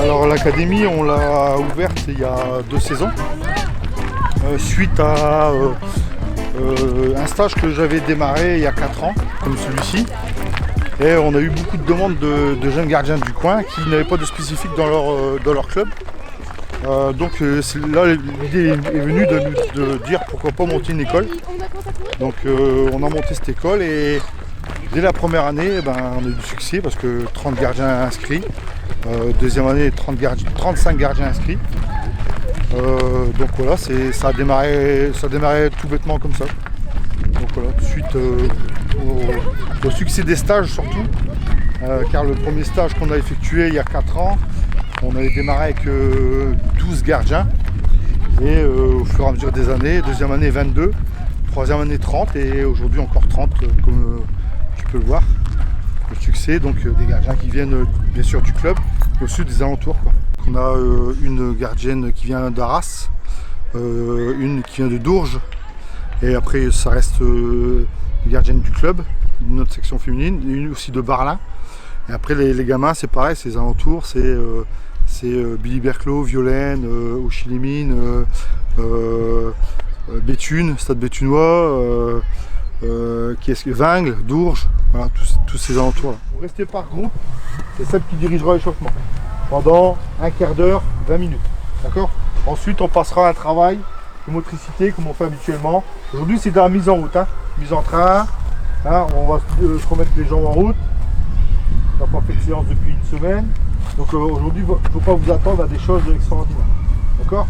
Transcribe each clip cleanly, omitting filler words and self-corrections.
Alors l'académie, on l'a ouverte il y a 2 saisons, suite à un stage que j'avais démarré il y a 4 ans, comme celui-ci. Et on a eu beaucoup de demandes de jeunes gardiens du coin qui n'avaient pas de spécifique dans leur club. Donc là, l'idée est venue de dire pourquoi pas monter une école. Donc on a monté cette école et dès la première année, on a eu du succès parce que 30 gardiens inscrits. Deuxième année, 35 gardiens inscrits. Donc voilà, ça a démarré tout bêtement comme ça. Donc voilà, suite au succès des stages surtout, car le premier stage qu'on a effectué il y a 4 ans, on avait démarré avec 12 gardiens et au fur et à mesure des années, deuxième année 22, troisième année 30 et aujourd'hui encore 30 comme tu peux le voir. Le succès, donc des gardiens qui viennent bien sûr du club, mais aussi des alentours, quoi. On a une gardienne qui vient d'Arras, une qui vient de Dourges, et après ça reste des gardiennes du club, une autre section féminine, et une aussi de Barlin. Et après les gamins, c'est pareil, c'est les alentours, c'est Billy Berclos, Violaine, Auchy-les-Mines, Béthune, Stade Béthunois, Vingles, Dourges, voilà, tous ces alentours là. Vous restez par groupe, c'est celle qui dirigera l'échauffement pendant un quart d'heure, 20 minutes, d'accord. Ensuite on passera à un travail de motricité comme on fait habituellement. Aujourd'hui c'est de la mise en route, mise en train, on va se remettre les jambes en route. On n'a pas fait de séance depuis une semaine, donc aujourd'hui il ne faut pas vous attendre à des choses extraordinaires, d'accord.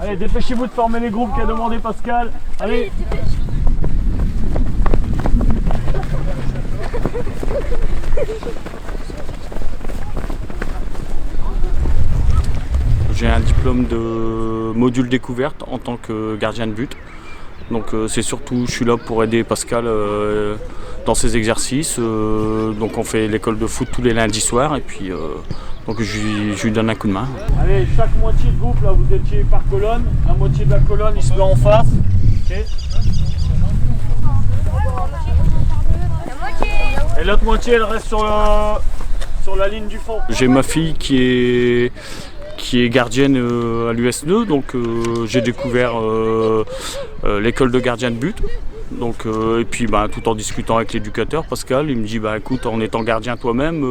Allez, dépêchez-vous de former les groupes qu'a demandé Pascal. Allez. J'ai un diplôme de module découverte en tant que gardien de but. Donc c'est surtout, je suis là pour aider Pascal dans ses exercices. Donc on fait l'école de foot tous les lundis soirs et puis donc je lui donne un coup de main. Allez, chaque moitié de groupe, là vous étiez par colonne. La moitié de la colonne il se met en face. Okay. Et l'autre moitié elle reste sur la ligne du fond. J'ai ma fille qui est gardienne à l'USNE, donc j'ai découvert l'école de gardien de but. Donc, et puis tout en discutant avec l'éducateur Pascal, il me dit écoute, en étant gardien toi-même,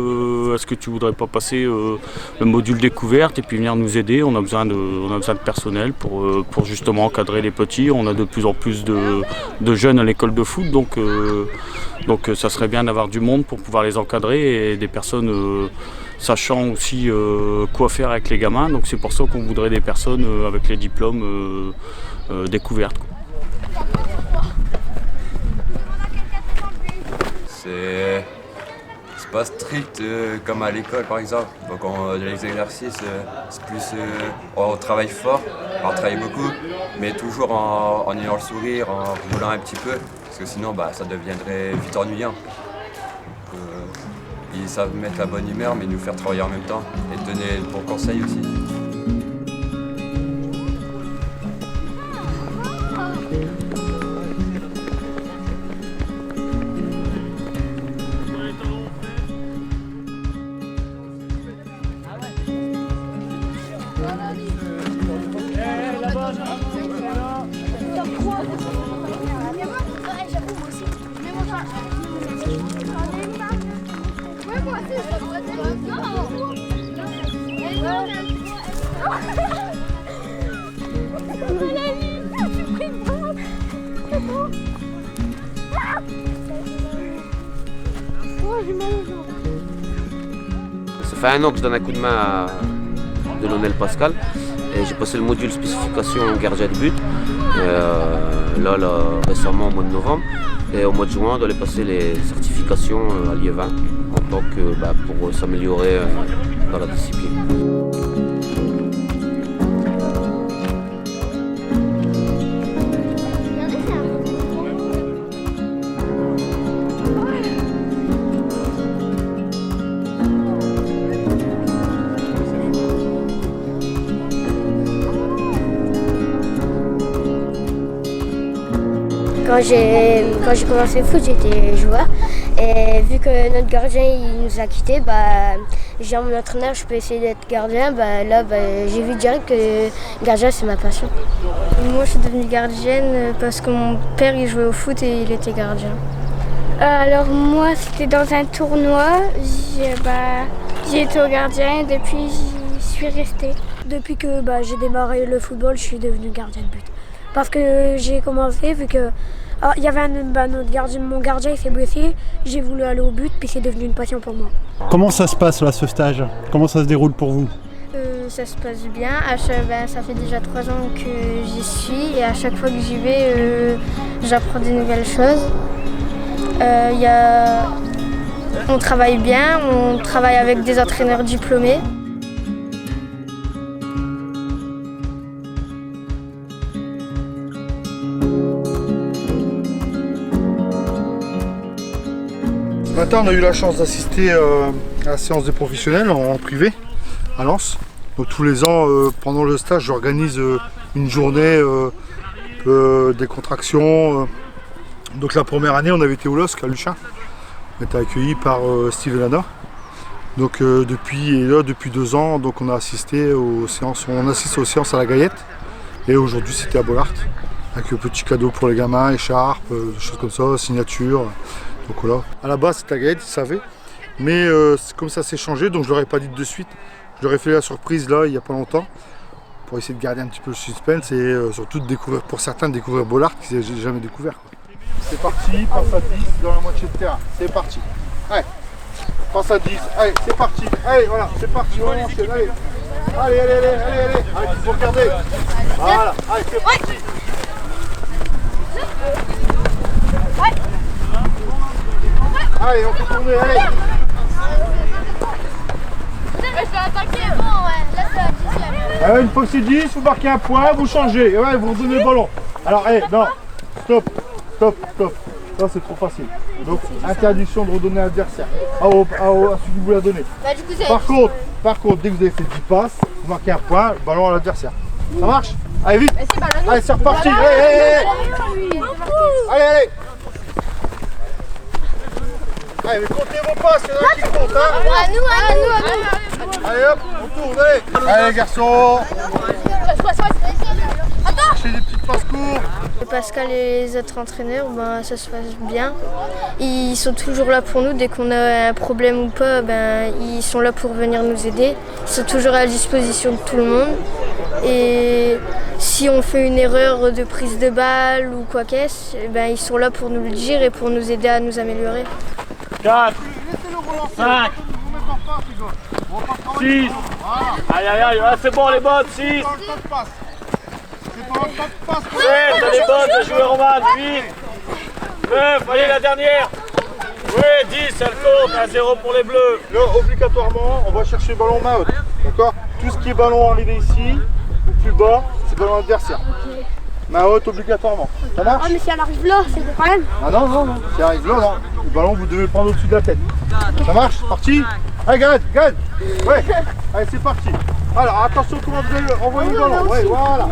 est-ce que tu voudrais pas passer le module découverte et puis venir nous aider. On a besoin de personnel pour justement encadrer les petits. On a de plus en plus de jeunes à l'école de foot, donc ça serait bien d'avoir du monde pour pouvoir les encadrer et des personnes sachant aussi quoi faire avec les gamins. Donc c'est pour ça qu'on voudrait des personnes avec les diplômes découvertes. C'est pas strict comme à l'école par exemple. Donc les exercices, c'est plus on travaille fort, on travaille beaucoup, mais toujours en ayant le sourire, en rigolant un petit peu, parce que sinon ça deviendrait vite ennuyant. Ils savent mettre la bonne humeur, mais nous faire travailler en même temps et donner de bons conseils aussi. Ça fait 1 an que je donne un coup de main à de Lionel Pascal Et j'ai passé le module spécification gardien de but, récemment au mois de novembre. Et au mois de juin, on doit aller passer les certifications à Liévin en tant que, pour s'améliorer dans la discipline. Quand j'ai commencé le foot, j'étais joueur. Et vu que notre gardien il nous a quittés, j'ai dit à mon entraîneur je peux essayer d'être gardien. J'ai vu direct que gardien c'est ma passion. Moi je suis devenue gardienne parce que mon père il jouait au foot et il était gardien. Alors moi c'était dans un tournoi, j'ai été au gardien et depuis j'y suis restée. Depuis que j'ai démarré le football, je suis devenue gardien de but. Parce que j'ai commencé, vu que il y avait notre gardien, mon gardien il s'est blessé, j'ai voulu aller au but, puis c'est devenu une passion pour moi. Comment ça se passe là, ce stage? Comment ça se déroule pour vous? Ça se passe bien, ça fait déjà 3 ans que j'y suis et à chaque fois que j'y vais, j'apprends des nouvelles choses. On travaille bien, on travaille avec des entraîneurs diplômés. Ce matin, on a eu la chance d'assister à la séance des professionnels en privé à Lens. Donc, tous les ans, pendant le stage, j'organise une journée décontraction. Donc la première année, on avait été au LOSC à Luchin. On était accueillis par Steve et Lana. Donc depuis 2 ans, donc on a assisté aux séances. On assiste aux séances à la Gaillette. Et aujourd'hui, c'était à Bollard, avec petits cadeaux pour les gamins, écharpes, des choses comme ça, signatures. Donc voilà. À la base, c'était la Gaillette, ils savaient. Mais comme ça s'est changé, donc je leur ai pas dit de suite. Je leur ai fait la surprise là, il n'y a pas longtemps, pour essayer de garder un petit peu le suspense et surtout de découvrir, pour certains, de découvrir Bollard qu'ils n'avaient jamais découvert. C'est parti, passe à 10 dans la moitié de terrain. C'est parti. Allez, passe à 10. Allez, c'est parti. Allez, voilà, c'est parti. On enchaîne. Allez, allez, il faut regarder. Voilà, allez, c'est parti. Allez, on peut tourner, allez. Je vais attaquer, bon, ouais. Là, c'est la 10e. Une fois que c'est 10, vous marquez un point, vous changez. Ouais, vous redonnez le ballon. Alors, non, stop. Ça, c'est trop facile. Donc, interdiction de redonner à l'adversaire. À celui qui vous l'a donné. Du coup, Par contre, dès que vous avez fait 10 passes, vous marquez un point, ballon à l'adversaire. Ça marche? Allez, vite. Allez, c'est reparti. Allez. Allez, mais comptez vos passes, il y en a qui comptent, hein. À nous. Allez, hop, on tourne, allez. Allez, garçons. Cherchez des petites passes courtes. Pascal et les autres entraîneurs, ça se passe bien. Ils sont toujours là pour nous. Dès qu'on a un problème ou pas, ils sont là pour venir nous aider. Ils sont toujours à la disposition de tout le monde. Et si on fait une erreur de prise de balle ou quoi qu'est-ce, ils sont là pour nous le dire et pour nous aider à nous améliorer. 4, 5, 6, allez, c'est bon les bonnes, 6, 7, allez bonnes, de jouer Roman, 8, 9, allez la dernière, oui, 10, elle compte, 1-0 pour les bleus. Là, obligatoirement, on va chercher le ballon main haute, d'accord? Tout ce qui est ballon arrivé ici, ou plus bas, c'est ballon adversaire. Main haute obligatoirement. Ça marche? mais si elle arrive là, c'est le problème. Ah non. Si elle arrive là, non. Le ballon, vous devez le prendre au-dessus de la tête. Ça marche? Parti? Allez, Gareth. Ouais. Allez, c'est parti. Alors, attention comment vous allez envoyer le ballon. Ouais, voilà.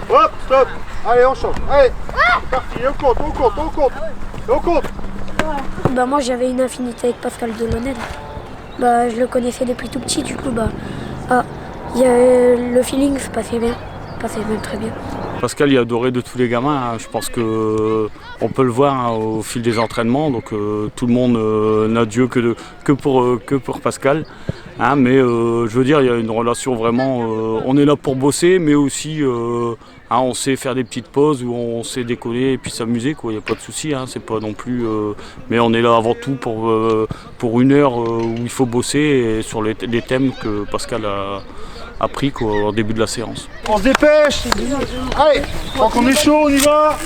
Hop, stop. Allez, on change. Allez, c'est parti. Et on compte. Moi, j'avais une affinité avec Pascal Delaunay. Je le connaissais depuis tout petit, du coup, le feeling se passait bien. Même très bien. Pascal il est adoré de tous les gamins, hein. Je pense qu'on peut le voir au fil des entraînements, donc tout le monde n'a Dieu que pour Pascal. Hein, mais je veux dire, il y a une relation vraiment, on est là pour bosser, mais aussi on sait faire des petites pauses où on sait décoller et puis s'amuser, quoi. Il n'y a pas de souci, hein, c'est pas non plus. Mais on est là avant tout pour 1 heure où il faut bosser et sur les thèmes que Pascal appris au début de la séance. On se dépêche. Allez, tant qu'on est chaud, on y va.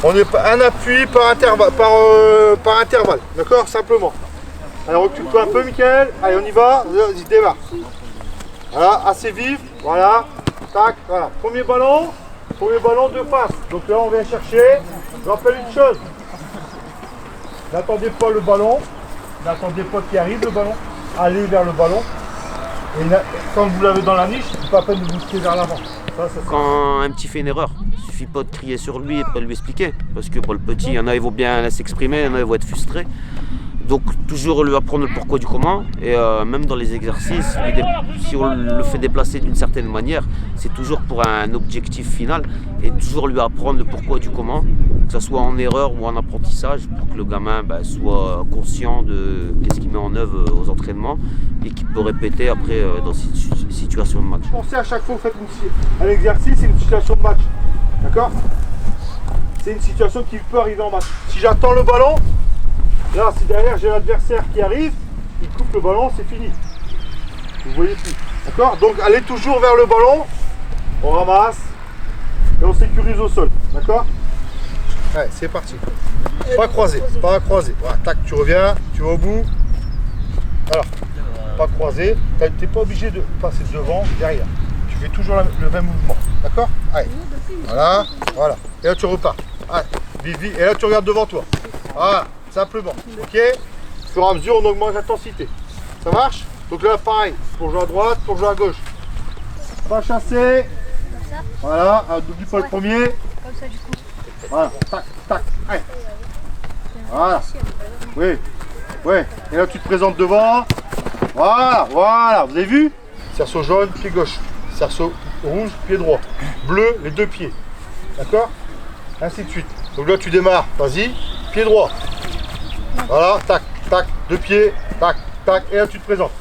On est un appui par intervalle, d'accord, simplement. Allez, recule-toi un peu, Mickaël. Allez, on y va. Vas-y, démarre. Voilà, assez vif. Voilà. Tac, voilà. Premier ballon de face. Donc là, on vient chercher. Je rappelle une chose. N'attendez pas le ballon. N'attendez pas qu'il arrive le ballon. Allez vers le ballon. Et là, quand vous l'avez dans la niche, c'est pas la peine de booster vers l'avant. Quand un petit fait une erreur, il ne suffit pas de crier sur lui et de pas lui expliquer. Parce que pour le petit, il y en a, ils vont bien s'exprimer, il y en a, ils vont être frustrés. Donc toujours lui apprendre le pourquoi du comment. Et même dans les exercices, si on le fait déplacer d'une certaine manière, c'est toujours pour un objectif final. Et toujours lui apprendre le pourquoi du comment, que ce soit en erreur ou en apprentissage, pour que le gamin soit conscient de ce qu'il met en œuvre aux entraînements et qu'il peut répéter après dans cette situation de match. Pensez à chaque fois que vous faites un exercice, c'est une situation de match. D'accord? C'est une situation qui peut arriver en match. Si j'attends le ballon, là, si derrière j'ai l'adversaire qui arrive, il coupe le ballon, c'est fini. Vous voyez plus. D'accord? Donc allez toujours vers le ballon, on ramasse et on sécurise au sol. D'accord? Allez, c'est parti. Pas croisé, pas croisé. Voilà, tac, tu reviens, tu vas au bout. Alors, pas croisé. Tu n'es pas obligé de passer devant, derrière. Tu fais toujours le même mouvement. D'accord? Allez. Voilà, voilà. Et là tu repars. Allez, vite, vite. Et là tu regardes devant toi. Voilà. Simplement, ok? Au fur et à mesure, on augmente l'intensité. Ça marche? Donc là, pareil, pour jouer à droite, pour jouer à gauche. Pas chasser. Voilà, n'oublie pas le premier. Comme ça, du coup. Voilà, tac, tac, allez. Voilà. Oui, ouais. Et là, tu te présentes devant. Voilà, voilà. Vous avez vu? Cerceau jaune, pied gauche. Cerceau rouge, pied droit. Bleu, les deux pieds. D'accord? Ainsi de suite. Donc là, tu démarres. Vas-y, pied droit. Voilà, tac, tac, deux pieds, tac, tac, et là tu te présentes.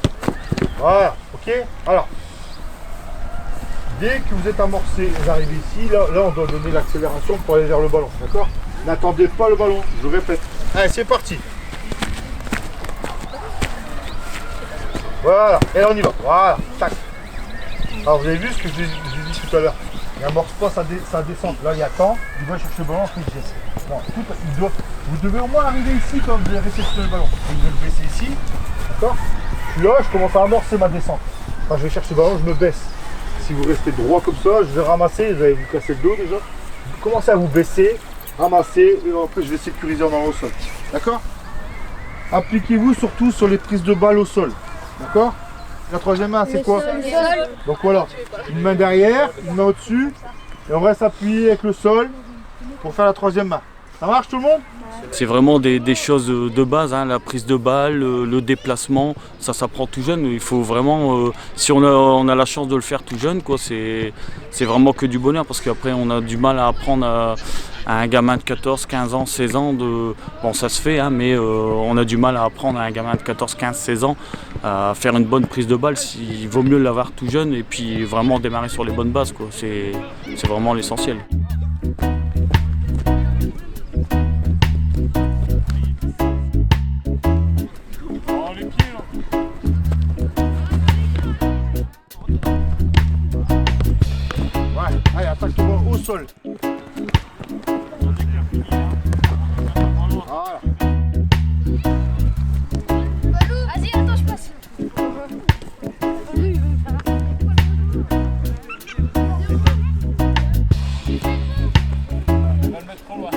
Voilà, ok? Alors, dès que vous êtes amorcé, vous arrivez ici, là on doit donner l'accélération pour aller vers le ballon, d'accord? N'attendez pas le ballon, je répète. Allez, c'est parti. Voilà, et là on y va, voilà, tac. Alors vous avez vu ce que je vous ai dit tout à l'heure. Il n'amorce pas sa descente, là il attend, il va chercher le ballon, après il geste. Non, vous devez au moins arriver ici quand vous allez réceptionner le ballon. Vous devez le baisser ici, d'accord? Je suis là, je commence à amorcer ma descente. Quand je vais chercher le ballon, je me baisse. Si vous restez droit comme ça, je vais ramasser, vous allez vous casser le dos déjà. Vous commencez à vous baisser, ramasser, et après je vais sécuriser en allant au sol. D'accord? Appliquez-vous surtout sur les prises de balle au sol. D'accord? La troisième main, c'est quoi? Donc voilà, une main derrière, une main au-dessus, et on reste appuyé avec le sol pour faire la troisième main. Ça marche tout le monde? C'est vraiment des choses de base, hein, la prise de balle, le déplacement, ça s'apprend tout jeune. Il faut vraiment, si on a la chance de le faire tout jeune, quoi, c'est vraiment que du bonheur, parce qu'après on a du mal à apprendre à un gamin de 14, 15 ans, 16 ans, bon ça se fait, hein, mais on a du mal à apprendre à un gamin de 14, 15, 16 ans à faire une bonne prise de balle. Il vaut mieux l'avoir tout jeune et puis vraiment démarrer sur les bonnes bases, quoi. C'est vraiment l'essentiel. Allez, attaque-toi au sol. Voilà. Vas-y, attends, je passe. On va le mettre trop loin.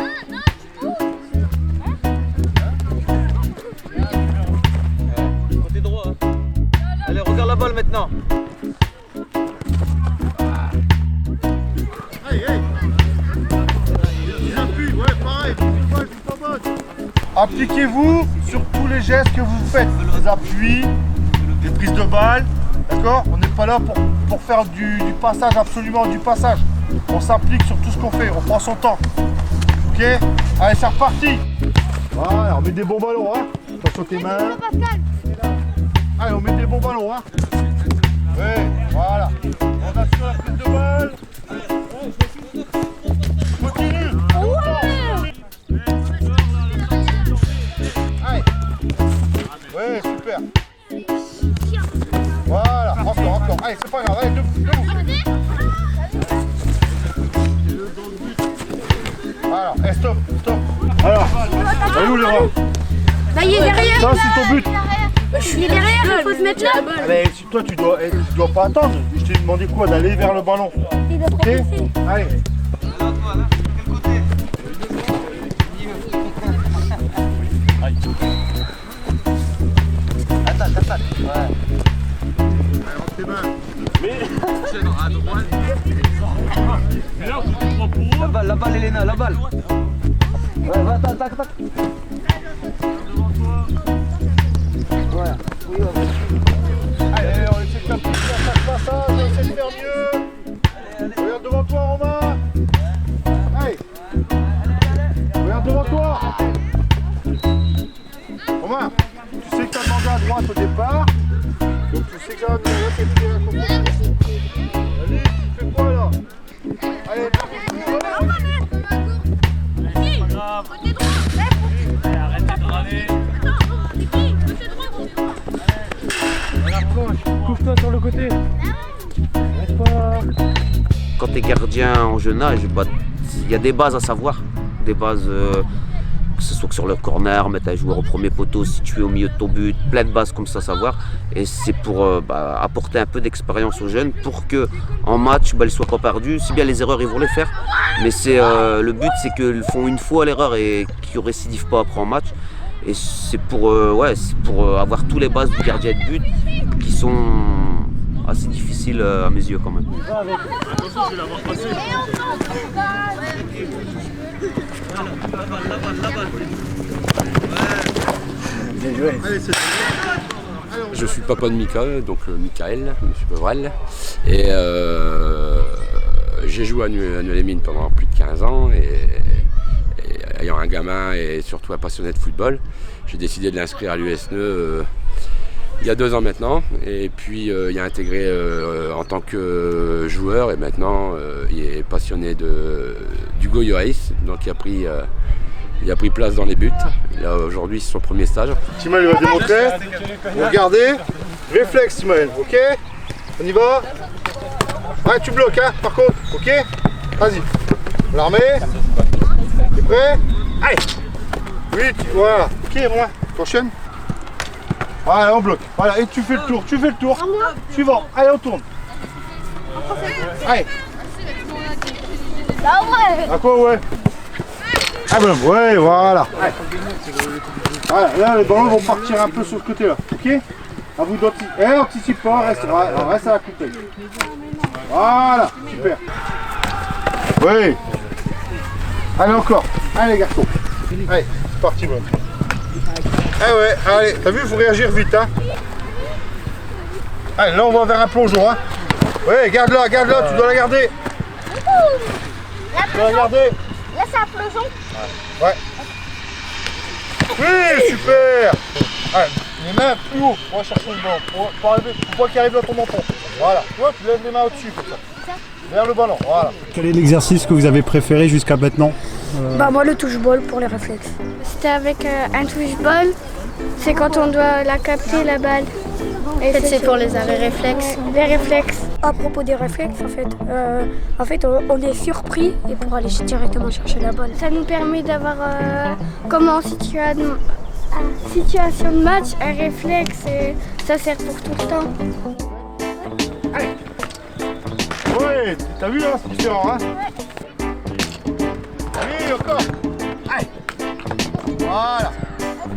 Côté droit. Hein. Allez, regarde la balle maintenant. Appliquez-vous sur tous les gestes que vous faites, les appuis, les prises de balle, d'accord? On n'est pas là pour faire du passage, absolument du passage. On s'applique sur tout ce qu'on fait, on prend son temps. Ok? Allez, c'est reparti. Voilà, on met des bons ballons, hein? Attention tes mains. Allez, on met des bons ballons, hein? Ouais, voilà. On assure la prise de balle. Continue. Ouais, super. Voilà, encore. Allez, c'est pas grave. Allez, stop. Alors, elle est où les bras? Bah, il est derrière. Ça, c'est ton but. Il est derrière, il faut se mettre là. Allez, toi, tu dois pas attendre. Je t'ai demandé quoi? D'aller vers le ballon. Ok? Allez. Attends. Ouais. Rentre tes mains. À droite. La balle, Elena, la balle. Ouais, va, tac. Voilà. Oui, Allez, on essaie de faire chaque passage, on essaie de faire mieux. Regarde devant toi, Romain. Allez. Regarde devant toi. Romain, tu sais que tu as demandé à droite au départ. Donc tu sais que ça va venir là, c'est bien compris. Allez, tu fais quoi là? Allez, couvre-toi sur le côté. Quand tu es gardien en jeune âge, il y a des bases à savoir. Des bases, que ce soit que sur le corner, mettre un joueur au premier poteau, situé au milieu de ton but, plein de bases comme ça à savoir. Et c'est pour apporter un peu d'expérience aux jeunes pour qu'en match, ils ne soient pas perdus. Si bien les erreurs, ils vont les faire. Mais le but, c'est qu'ils font une fois l'erreur et qu'ils ne récidivent pas après en match. Et c'est pour avoir tous les bases du gardien de but qui sont assez difficiles à mes yeux quand même. Attention, je vais l'avoir passé. La balle. bien joué. Allez, c'est... Je suis papa de Mika, donc Michael, monsieur Pevrel. Et j'ai joué à Nueil-les-Mines pendant plus de 15 ans. Et ayant un gamin et surtout un passionné de football, j'ai décidé de l'inscrire à l'USNE il y a 2 ans maintenant. Et puis il a intégré en tant que joueur et maintenant il est passionné du Goyoaïs, donc il a pris place dans les buts. Là aujourd'hui c'est son premier stage. Timel va démontrer. Vous regardez. Réflexe Timel, ok? On y va? Ouais, tu bloques hein, par contre, ok? Vas-y. L'armée. T'es prêt? Allez! 8, voilà. Ok, moi. Prochaine. Voilà, on bloque. Voilà, et tu fais le tour, Suivant. Allez, on tourne. Allez. Ah ouais! À quoi, ouais? Ah ben, ouais, voilà. Voilà, là, les ballons vont partir un peu sur le côté, là. Ok? À vous d'anticiper. Anticipe pas, on reste à la couper. Voilà, super. Oui. Allez, encore. Allez, les garçons. Allez, c'est parti, bon. Ah ouais, allez, t'as vu, il faut réagir vite, hein. Allez, là, on va vers un plongeon, hein. Ouais, garde-la, tu dois la garder. Tu dois la garder. Là, c'est un plongeon. Ouais. Oui, super. Allez, les mains plus haut pour aller chercher le ballon, pour pas qu'il arrive dans ton menton. Voilà, tu vois, tu lèves les mains au-dessus, comme ça. Vers le ballon, voilà. Quel est l'exercice que vous avez préféré jusqu'à maintenant? Bah moi le touche-ball pour les réflexes. C'était avec un touche-ball. C'est quand on doit la capter, la balle. Et c'est pour les arrêts réflexes. Les réflexes. À propos des réflexes, en fait, on est surpris et pour aller directement chercher la balle. Ça nous permet d'avoir, comme en situation de match, un réflexe. Et ça sert pour tout le temps. Allez. Ouais, t'as vu là, c'est différent, hein? Allez, encore. Allez. Voilà.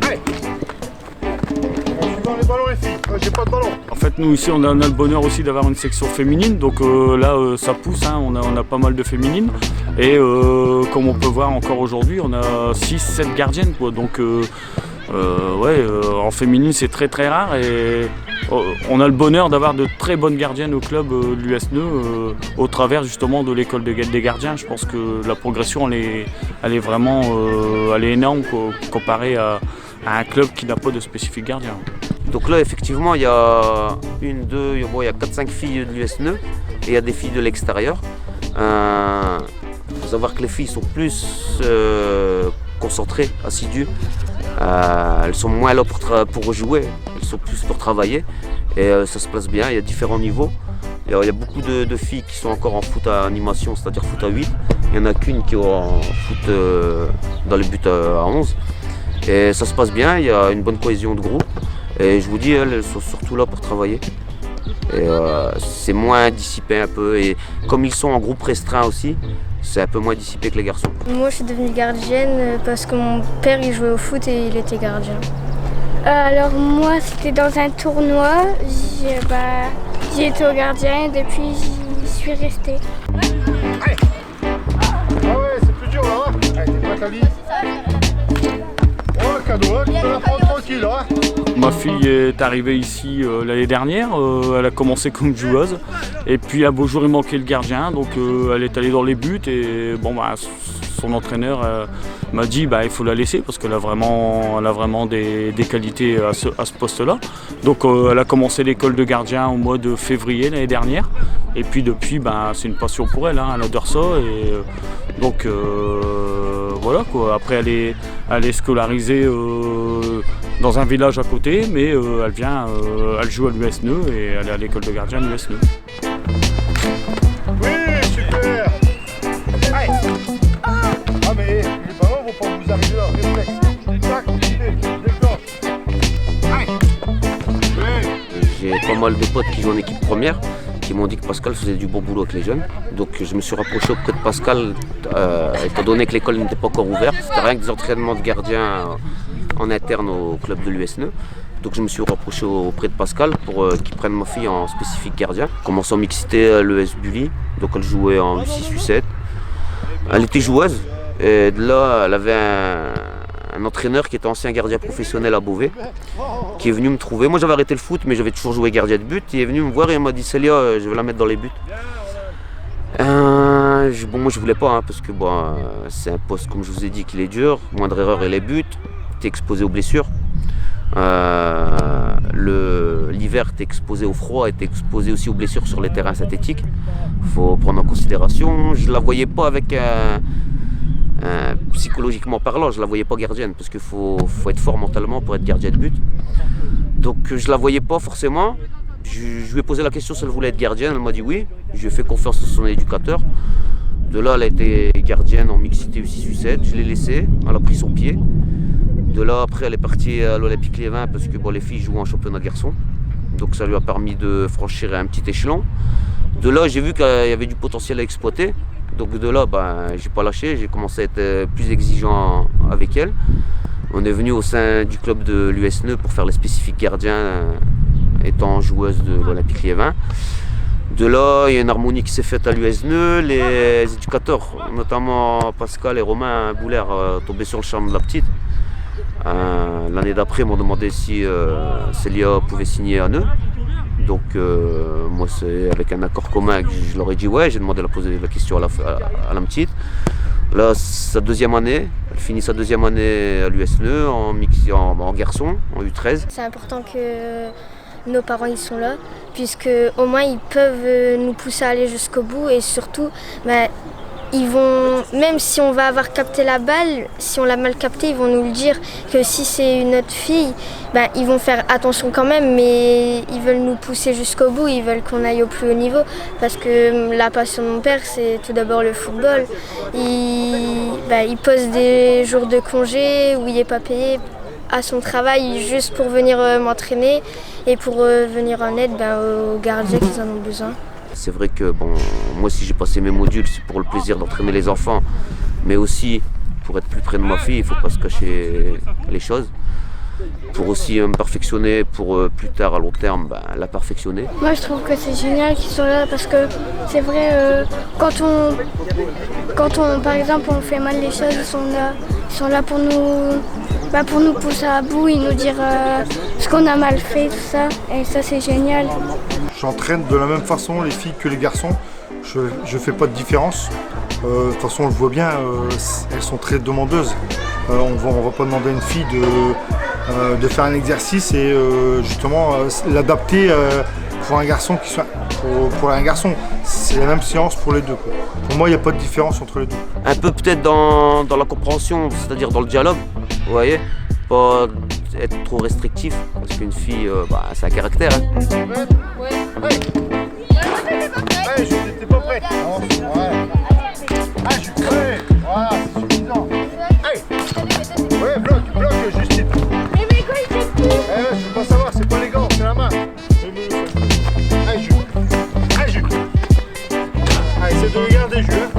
Allez. Je suis dans les ballons, les filles. J'ai pas de ballon. En fait, nous ici, on a le bonheur aussi d'avoir une section féminine. Donc là, ça pousse, hein, on a pas mal de féminines. Et comme on peut voir encore aujourd'hui, on a 6-7 gardiennes, quoi. Donc en féminine, c'est très très rare. Et on a le bonheur d'avoir de très bonnes gardiennes au club de l'USNE au travers justement de l'école des gardiens. Je pense que la progression elle est vraiment elle est énorme comparée à un club qui n'a pas de spécifique gardien. Donc là effectivement il y a il y a 4-5 filles de l'USNE et il y a des filles de l'extérieur. Il faut savoir que les filles sont plus concentrées, assidues. Elles sont moins là pour jouer, elles sont plus pour travailler et ça se passe bien, il y a différents niveaux. Il y a beaucoup de filles qui sont encore en foot à animation, c'est-à-dire foot à 8. Il n'y en a qu'une qui est en foot dans les buts à 11. Et ça se passe bien, il y a une bonne cohésion de groupe. Et je vous dis, elles sont surtout là pour travailler. Et c'est moins dissipé un peu. Et comme ils sont en groupe restreint aussi, c'est un peu moins dissipé que les garçons. Moi, je suis devenue gardienne parce que mon père, il jouait au foot et il était gardien. Alors moi, c'était dans un tournoi. J'ai été au gardien et depuis, j'y suis restée. Allez. Ah ouais, c'est plus dur là. Allez, t'es prête, Ali? Oh, le cadeau, là, tu peux la prendre tranquille là. Ma fille est arrivée ici l'année dernière, elle a commencé comme joueuse et puis un beau jour il manquait le gardien, donc elle est allée dans les buts et bon, son entraîneur m'a dit il faut la laisser parce qu'elle a vraiment des qualités à ce poste-là. Donc elle a commencé l'école de gardien au mois de février l'année dernière et puis depuis c'est une passion pour elle, elle adore ça et donc voilà quoi. Après elle est scolarisée dans un village à côté, mais elle joue à l'USNE et elle est à l'école de gardien de l'USNE. Oui, super. Allez. Ah mais les ballons vont pas vous arriver à réflexe. Tac, déclenche. Allez. J'ai pas mal de potes qui jouent en équipe première, qui m'ont dit que Pascal faisait du bon boulot avec les jeunes. Donc je me suis rapproché auprès de Pascal, étant donné que l'école n'était pas encore ouverte. C'était rien que des entraînements de gardiens en interne au club de l'USNE. Donc je me suis rapproché auprès de Pascal pour qu'il prenne ma fille en spécifique gardien. Commençant en mixité à l'ES Bully, donc elle jouait en U6, U7. Elle était joueuse et de là elle avait un entraîneur qui était ancien gardien professionnel à Beauvais qui est venu me trouver. Moi j'avais arrêté le foot mais j'avais toujours joué gardien de but. Il est venu me voir et il m'a dit Célia, je vais la mettre dans les buts. Moi je voulais pas parce que c'est un poste comme je vous ai dit qu'il est dur, moindre erreur et les buts. T'es exposé aux blessures. L'hiver, t'es exposé au froid et t'es exposé aussi aux blessures sur les terrains synthétiques. Faut prendre en considération. Je la voyais pas avec psychologiquement parlant, je la voyais pas gardienne parce qu'il faut être fort mentalement pour être gardien de but. Donc je la voyais pas forcément. Je lui ai posé la question si elle voulait être gardienne. Elle m'a dit oui. Je lui ai fait confiance à son éducateur. De là, elle a été gardienne en mixité U6, U7. Je l'ai laissée. Elle a pris son pied. De là, après, elle est partie à l'Olympique Lévin parce que les filles jouent en championnat garçon. Donc ça lui a permis de franchir un petit échelon. De là, j'ai vu qu'il y avait du potentiel à exploiter. Donc de là, j'ai pas lâché. J'ai commencé à être plus exigeant avec elle. On est venu au sein du club de l'USNE pour faire les spécifiques gardiens étant joueuse de l'Olympique Lévin. De là, il y a une harmonie qui s'est faite à l'USNE. Les éducateurs, notamment Pascal et Romain Boulère, tombaient sur le charme de la petite. L'année d'après, ils m'ont demandé si Célia pouvait signer à Neu. Donc moi, c'est avec un accord commun que je leur ai dit ouais. J'ai demandé de poser la question à la petite. Là, sa deuxième année, elle finit sa deuxième année à l'USNE en garçon, en U13. C'est important que nos parents ils sont là, puisque au moins ils peuvent nous pousser à aller jusqu'au bout et surtout, ils vont, même si on va avoir capté la balle, si on l'a mal captée, ils vont nous le dire que si c'est une autre fille, ils vont faire attention quand même, mais ils veulent nous pousser jusqu'au bout, ils veulent qu'on aille au plus haut niveau, parce que la passion de mon père, c'est tout d'abord le football. Il pose des jours de congé où il n'est pas payé à son travail juste pour venir m'entraîner et pour venir en aide aux gardiens qui en ont besoin. C'est vrai que moi aussi j'ai passé mes modules, c'est pour le plaisir d'entraîner les enfants, mais aussi pour être plus près de ma fille, il ne faut pas se cacher les choses. Pour aussi me perfectionner, pour plus tard à long terme la perfectionner. Moi je trouve que c'est génial qu'ils soient là parce que c'est vrai, quand on par exemple on fait mal les choses, ils sont là pour nous pousser à bout, ils nous dire ce qu'on a mal fait, tout ça, et ça c'est génial. J'entraîne de la même façon les filles que les garçons, je fais pas de différence. De toute façon on le voit bien, elles sont très demandeuses. On va pas demander à une fille de faire un exercice et justement l'adapter pour un garçon pour un garçon. C'est la même séance pour les deux, quoi. Pour moi il n'y a pas de différence entre les deux. Un peu peut-être dans la compréhension, c'est-à-dire dans le dialogue, vous voyez, pas être trop restrictif, parce qu'une fille, c'est un caractère. Ouais. Hey, je n'étais pas prêt. Voilà. de regarder, Julien.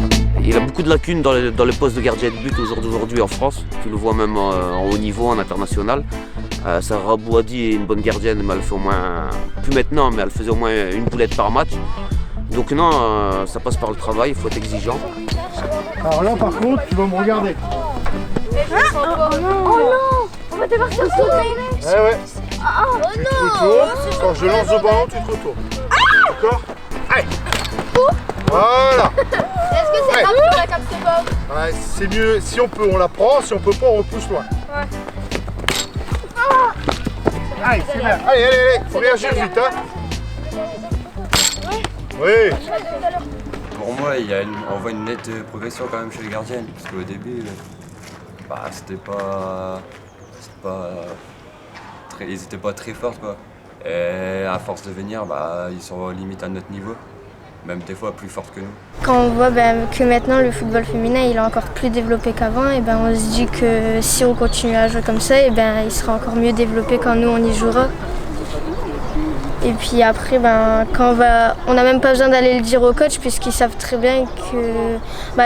Il a beaucoup de lacunes dans le poste de gardien de but aujourd'hui en France. Tu le vois même en haut niveau, en international. Sarah Bouhadi est une bonne gardienne, mais elle fait au moins, plus maintenant, mais elle faisait au moins une boulette par match. Donc non, ça passe par le travail, il faut être exigeant. Alors là, par contre, tu vas me regarder. Oh non, on va devoir se retourner. Ouais. Tu te retournes. Quand je lance le ballon, tu te retournes. D'accord? Allez. Voilà. Est-ce que c'est grave si on la capte pas? Ouais, c'est mieux, si on peut, on la prend, si on peut pas, on repousse loin. Ouais. Allez, c'est bien. Allez, faut réagir vite, hein. Oui. Pour moi, on voit une nette progression quand même chez les gardiennes, parce qu'au début, ils étaient pas très forts, quoi. Et à force de venir, ils sont limite à notre niveau, même des fois plus forts que nous. Quand on voit que maintenant le football féminin il est encore plus développé qu'avant, et on se dit que si on continue à jouer comme ça, il sera encore mieux développé quand nous on y jouera. Et puis après, quand on n'a même pas besoin d'aller le dire au coach puisqu'ils savent très bien que,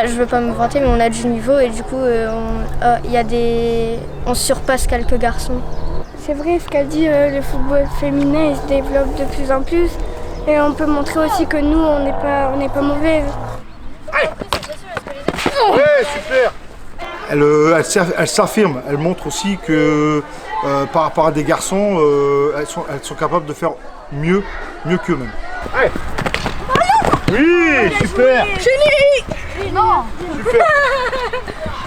je veux pas me vanter, mais on a du niveau et du coup on surpasse quelques garçons. C'est vrai ce qu'a dit, le football féminin il se développe de plus en plus et on peut montrer aussi que nous on n'est pas mauvais. Allez. Ouais, super. Elle s'affirme, elle montre aussi que par rapport à des garçons, elles sont capables de faire mieux qu'eux-mêmes. Allez. Oui, super. Super.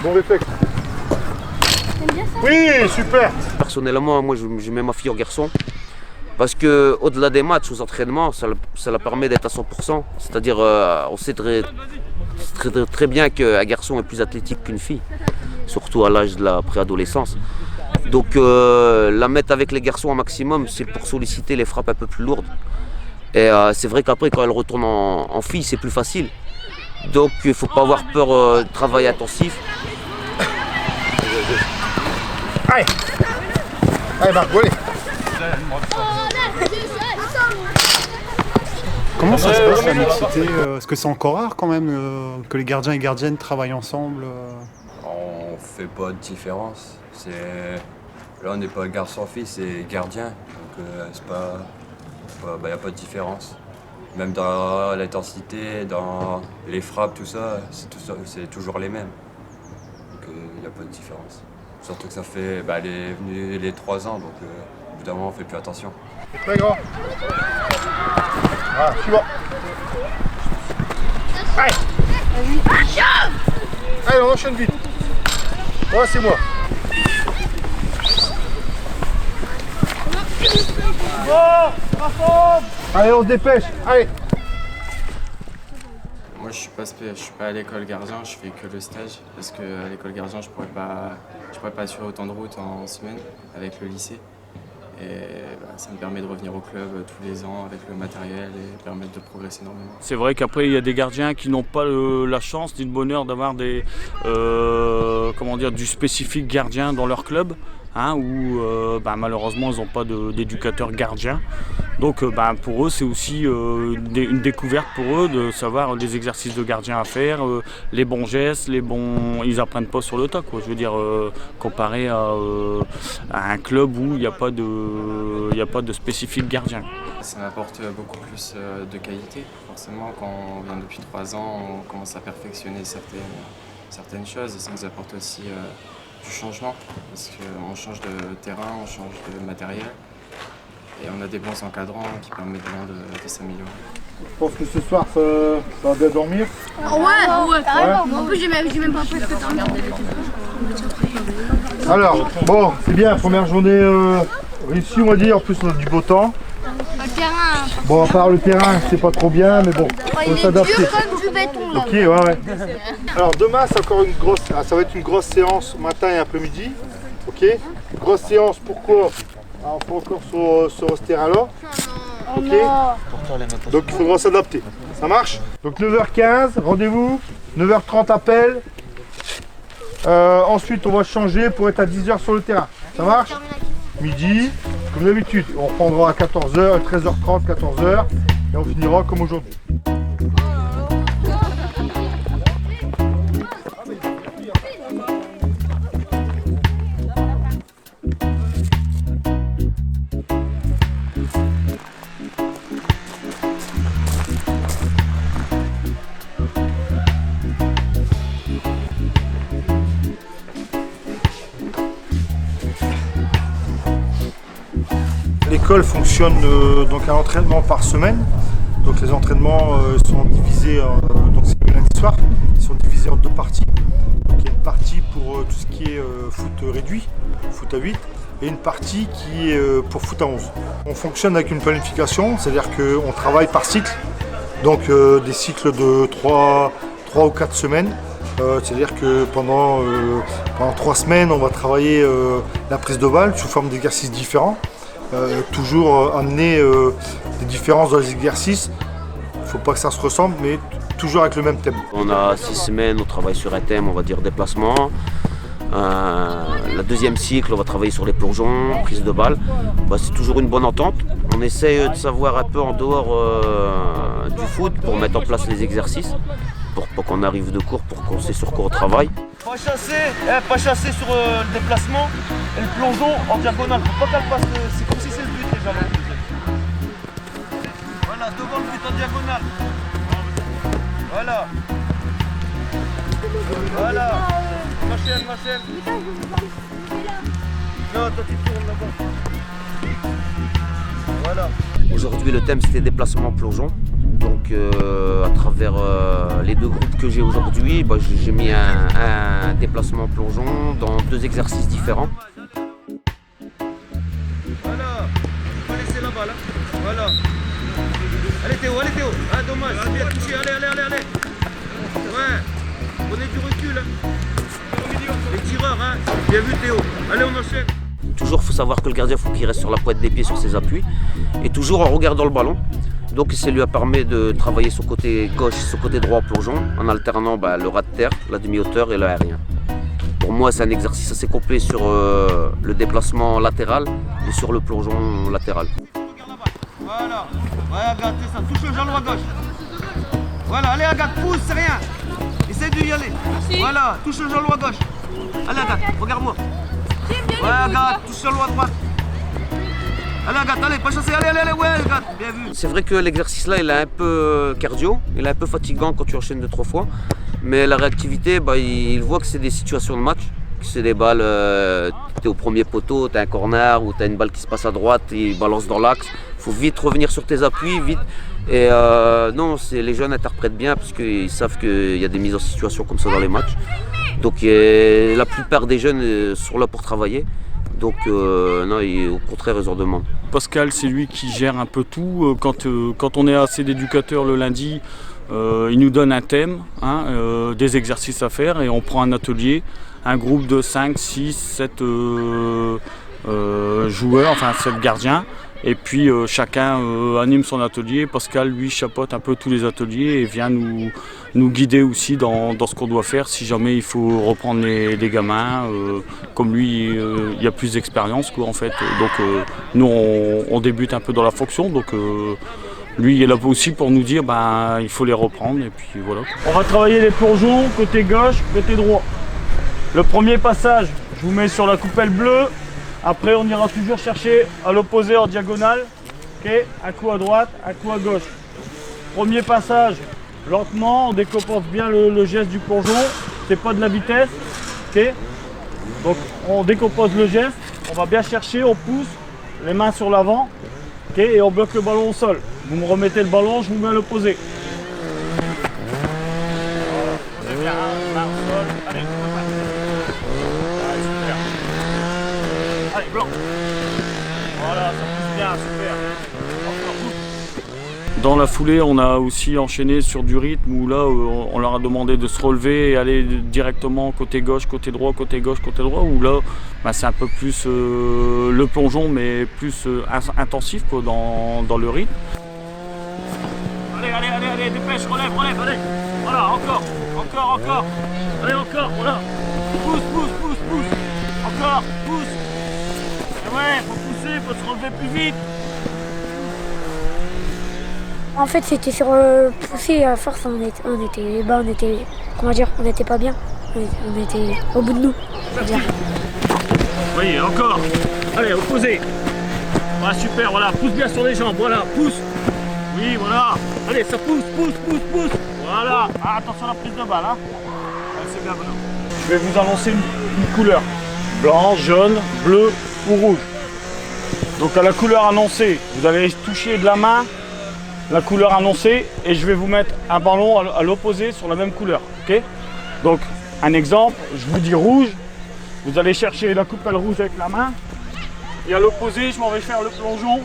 Bon réflexe. Oui, super. Personnellement, moi je mets ma fille en garçon parce que au-delà des matchs, aux entraînements, ça la permet d'être à 100%. C'est-à-dire, on sait très bien qu'un garçon est plus athlétique qu'une fille, surtout à l'âge de la préadolescence. Donc la mettre avec les garçons au maximum, c'est pour solliciter les frappes un peu plus lourdes. Et c'est vrai qu'après, quand elle retourne en fille, c'est plus facile. Donc il ne faut pas avoir peur de travail intensif. Allez. Allez Marc, allez. Comment ça se passe la mixité? Est-ce que c'est encore rare quand même que les gardiens et gardiennes travaillent ensemble? On fait pas de différence. Là on n'est pas garçon-fille, c'est gardien. Donc il n'y a pas de différence. Même dans l'intensité, dans les frappes, tout ça, c'est toujours les mêmes. Donc il n'y a pas de différence. Surtout que ça fait elle est venue les 3 ans, donc au bout d'un moment on fait plus attention. C'est très grand. Voilà, suivant. Allez. Allez, on enchaîne vite. Voilà, c'est moi. Allez, on se dépêche. Allez. Moi, je suis pas à l'école gardien, je fais que le stage parce qu'à l'école gardien, je pourrais pas assurer autant de routes en semaine avec le lycée. Et ça me permet de revenir au club tous les ans avec le matériel et permettre de progresser énormément. C'est vrai qu'après il y a des gardiens qui n'ont pas la chance ni le bonheur d'avoir du spécifique gardien dans leur club, où malheureusement ils n'ont pas d'éducateur gardien. Donc pour eux c'est aussi une découverte pour eux de savoir les exercices de gardien à faire, les bons gestes, ils apprennent pas sur le tas, quoi. Je veux dire comparé à un club où il n'y a pas de spécifique gardien. Ça m'apporte beaucoup plus de qualité. Forcément quand on vient depuis 3 ans, on commence à perfectionner certaines choses et ça nous apporte aussi du changement parce qu'on change de terrain, on change de matériel. Et on a des bons encadrants qui permettent vraiment de s'améliorer. Je pense que ce soir, ça va bien dormir. Ouais, carrément. En plus, j'ai même pas presque dormi. Alors, bon, c'est bien, première journée réussie, on va dire. En plus, on a du beau temps. Le terrain. Bon, à part le terrain, c'est pas trop bien, mais bon, faut s'adapter. Il est dur comme du béton, là. Ok, ouais. Alors, demain, c'est encore ça va être une grosse séance matin et après-midi. Ok. Grosse séance, pourquoi? Alors, on peut encore sur ce terrain-là. Ok. Donc il faudra s'adapter. Ça marche? Donc 9h15, rendez-vous. 9h30 appel. Ensuite on va changer pour être à 10h sur le terrain. Ça marche? Midi, comme d'habitude. On reprendra à 14h, 13h30, 14h. Et on finira comme aujourd'hui. l'école fonctionne donc un entraînement par semaine. Donc les entraînements sont divisés, donc c'est le lundi soir, ils sont divisés en 2 parties. Donc il y a une partie pour tout ce qui est foot réduit, foot à 8, et une partie qui est pour foot à 11. On fonctionne avec une planification, c'est-à-dire qu'on travaille par cycle, donc des cycles de 3 ou 4 semaines. C'est-à-dire que pendant 3 semaines, on va travailler la prise de balle sous forme d'exercices différents. Toujours amener des différences dans les exercices. Il ne faut pas que ça se ressemble, mais toujours avec le même thème. On a 6 semaines, on travaille sur un thème, on va dire déplacement. La deuxième cycle, on va travailler sur les plongeons, prise de balle. C'est toujours une bonne entente. On essaye de savoir un peu en dehors du foot pour mettre en place les exercices, pour pas qu'on arrive de cours, pour qu'on sait sur quoi on travaille. Pas chasser sur le déplacement et le plongeon en diagonale. Faut pas qu'elle passe, c'est comme si c'est le but déjà. Voilà, devant le but en diagonale. Voilà. Voilà. Ma chaîne. Non, toi tu tournes là-bas. Voilà. Aujourd'hui le thème c'était déplacement plongeon. Donc à travers les 2 groupes que j'ai aujourd'hui, j'ai mis un déplacement plongeon dans 2 exercices différents. Voilà, on va laisser la balle. Hein. Voilà. Allez Théo. Ah dommage, bien touché, allez. Ouais, prenez du recul. Hein. Les tireurs, hein. Bien vu Théo. Allez, on enchaîne. Toujours, il faut savoir que le gardien, faut qu'il reste sur la pointe des pieds, sur ses appuis, et toujours en regardant le ballon. Donc ça lui permet de travailler son côté gauche, son côté droit plongeon, en alternant le ras de terre, la demi-hauteur et l'aérien. Pour moi, c'est un exercice assez complet sur le déplacement latéral et sur le plongeon latéral. Voilà, ouais Agathe, c'est ça, touche le jalon à gauche. Voilà, allez Agathe, pousse, c'est rien. Essaye d'y aller. Merci. Voilà, touche le jalon à gauche. Allez Agathe, regarde-moi. Ouais Agathe, touche le jalon à droite. Allez Agathe, allez, pas chasser, allez, ouais Agathe, bien vu. C'est vrai que l'exercice là, il est un peu cardio, il est un peu fatigant quand tu enchaînes 2-3 fois. Mais la réactivité, il voit que c'est des situations de match, que c'est des balles, tu es au premier poteau, tu as un corner ou tu as une balle qui se passe à droite, il balance dans l'axe. Il faut vite revenir sur tes appuis, vite. Et non, les jeunes interprètent bien parce qu'ils savent qu'il y a des mises en situation comme ça dans les matchs. Donc la plupart des jeunes sont là pour travailler. Donc non, au contraire, ils en demandent. Pascal, c'est lui qui gère un peu tout. Quand on est assez d'éducateurs le lundi, il nous donne un thème, des exercices à faire et on prend un atelier, un groupe de 5, 6, 7 joueurs, enfin 7 gardiens. Et puis chacun anime son atelier. Pascal, lui, chapeaute un peu tous les ateliers et vient nous guider aussi dans ce qu'on doit faire si jamais il faut reprendre les gamins. Comme lui, il y a plus d'expérience en fait. Donc nous, on débute un peu dans la fonction. Donc lui, il est là aussi pour nous dire il faut les reprendre. Et puis voilà. On va travailler les plongeons côté gauche, côté droit. Le premier passage, je vous mets sur la coupelle bleue. Après, on ira toujours chercher à l'opposé en diagonale. Okay, un coup à droite, un coup à gauche. Premier passage, lentement, on décompose bien le geste du plongeon. C'est pas de la vitesse. Okay. Donc, on décompose le geste. On va bien chercher, on pousse, les mains sur l'avant. Okay, et on bloque le ballon au sol. Vous me remettez le ballon, je vous mets à l'opposé. C'est bien, main au sol. Allez. Allez, blanc. Voilà, ça pousse bien, super. Encore tout. Dans la foulée, on a aussi enchaîné sur du rythme où là, on leur a demandé de se relever et aller directement côté gauche, côté droit, côté gauche, côté droit. Où là, c'est un peu plus le plongeon, mais plus intensif dans le rythme. Allez, dépêche, relève, allez. Voilà, encore. Allez, encore, voilà. Pousse. Encore, pousse. Ouais, faut pousser, faut se relever plus vite. En fait, c'était sur pousser à force, on était, comment dire, on n'était pas bien. On était au bout de nous, on va dire. Oui, encore. Allez, opposé. Voilà, super, voilà, pousse bien sur les jambes, voilà, pousse. Oui, voilà. Allez, ça pousse. Voilà. Ah, attention à la prise de balle, hein. Allez, c'est bien, voilà. Je vais vous annoncer une couleur. Blanc, jaune, bleu ou rouge. Donc à la couleur annoncée, vous allez toucher de la main la couleur annoncée et je vais vous mettre un ballon à l'opposé sur la même couleur. Ok? Donc un exemple, je vous dis rouge, vous allez chercher la coupelle rouge avec la main et à l'opposé, je m'en vais faire le plongeon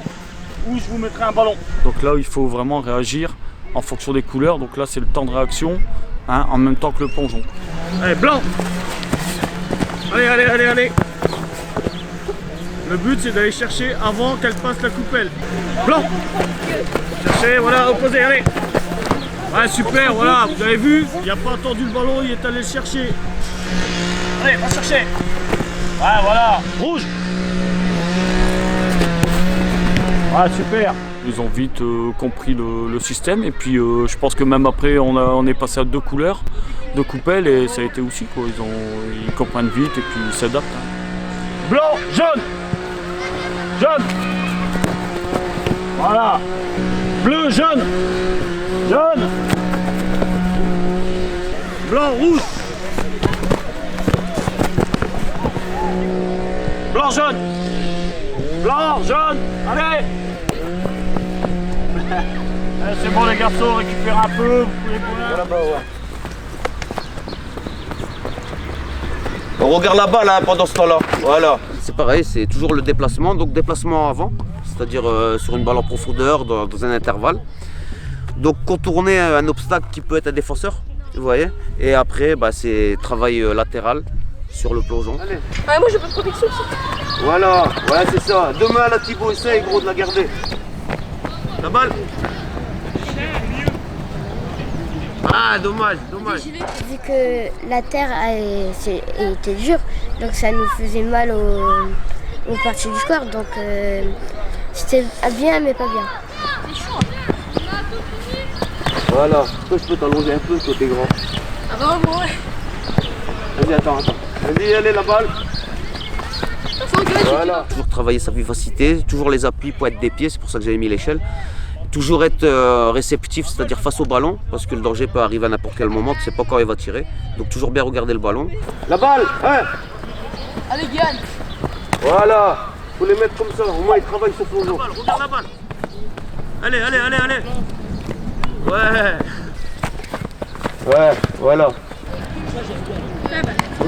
où je vous mettrai un ballon. Donc là, il faut vraiment réagir en fonction des couleurs. Donc là, c'est le temps de réaction hein, en même temps que le plongeon. Allez, blanc! Allez, allez, allez, allez! Le but, c'est d'aller chercher avant qu'elle passe la coupelle. Blanc! Cherchez, voilà, opposé, allez! Ouais, super, voilà, vous avez vu? Il n'a pas attendu le ballon, il est allé le chercher. Allez, va chercher! Ouais, voilà, rouge! Ouais, super! Ils ont vite compris le système et puis je pense que même après on est passé à 2 couleurs, 2 coupelles et ça a été aussi quoi. Ils comprennent vite et puis ils s'adaptent. Hein. Blanc, jaune! Jaune! Voilà! Bleu, jaune! Jaune! Blanc, rouge! Blanc, jaune! Blanc, jaune! Allez! C'est bon les garçons, récupérez un peu, vous pouvez courir. Là-bas, ouais. On regarde la balle hein, pendant ce temps-là. Voilà. C'est pareil, c'est toujours le déplacement, donc déplacement avant, c'est-à-dire sur une balle en profondeur, dans un intervalle. Donc contourner un obstacle qui peut être un défenseur, vous voyez. Et après, bah, c'est travail latéral sur le plongeon. Allez. Ah, moi j'ai pas de protection aussi. Voilà, ouais c'est ça. Demain là Thibaut essaye gros de la garder. La balle. Ah dommage, dommage. Vu que la terre était dure, donc ça nous faisait mal aux parties du corps, donc c'était bien mais pas bien. Voilà, toi je peux t'allonger un peu côté grand. Ah bah ouais. Vas-y attends. Vas-y allez la balle. Voilà. Toujours travailler sa vivacité, toujours les appuis pour être des pieds, c'est pour ça que j'avais mis l'échelle. Toujours être réceptif, c'est-à-dire face au ballon, parce que le danger peut arriver à n'importe quel moment, tu ne sais pas quand il va tirer. Donc toujours bien regarder le ballon. La balle, hein. Allez Guillaume. Voilà, faut les mettre comme ça, au moins ils travaillent sur plongeon. Regarde la balle. Allez, allez, allez, allez. Ouais. Ouais, voilà.